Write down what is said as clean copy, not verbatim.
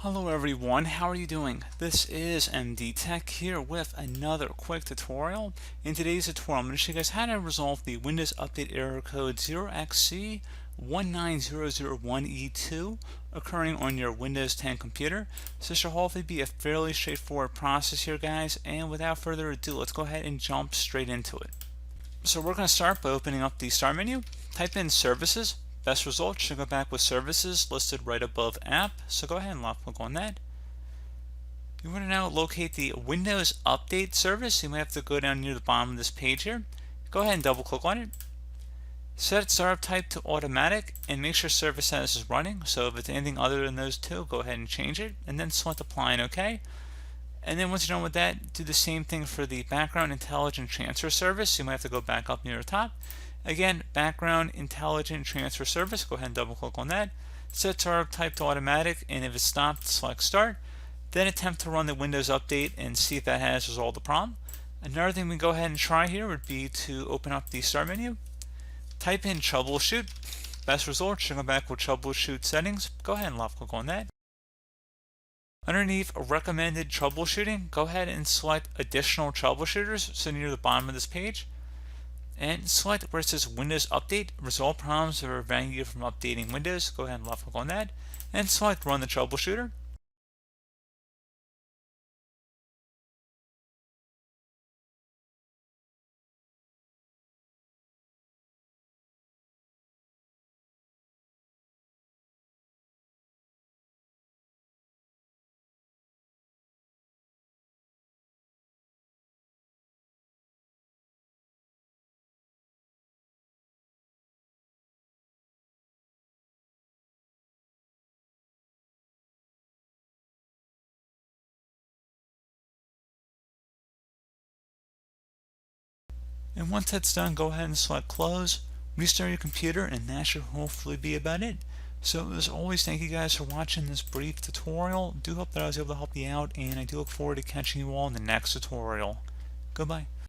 Hello everyone, how are you doing? This is MD Tech here with another quick tutorial. In today's tutorial, I'm going to show you guys how to resolve the Windows Update error code 0xc19001e2 occurring on your Windows 10 computer. So this should hopefully be a fairly straightforward process here, guys, and without further ado, let's go ahead and jump straight into it. So we're going to start by opening up the Start menu, type in Services. Best result should go back with Services listed right above App, so go ahead and left click on that. You want to now locate the Windows Update service. You might have to go down near the bottom of this page here. Go ahead and double click on it. Set startup type to automatic and make sure service status is running. So if it's anything other than those two, go ahead and change it and then select apply and OK. And then once you're done with that, do the same thing for the background intelligent transfer service. You might have to go back up near the top. Again, background intelligent transfer service, go ahead and double click on that. Set startup type to automatic, and if it's stopped, select start. Then attempt to run the Windows update and see if that has resolved the problem. Another thing we go ahead and try here would be to open up the Start menu, type in Troubleshoot. Best result should go back with Troubleshoot settings. Go ahead and left click on that. Underneath recommended troubleshooting, go ahead and select additional troubleshooters, so near the bottom of this page. And select where it says Windows Update, resolve problems that are preventing you from updating Windows. Go ahead and left click on that and select Run the Troubleshooter. And once that's done, go ahead and select Close, restart your computer, and that should hopefully be about it. So as always, thank you guys for watching this brief tutorial. Do hope that I was able to help you out, and I do look forward to catching you all in the next tutorial. Goodbye.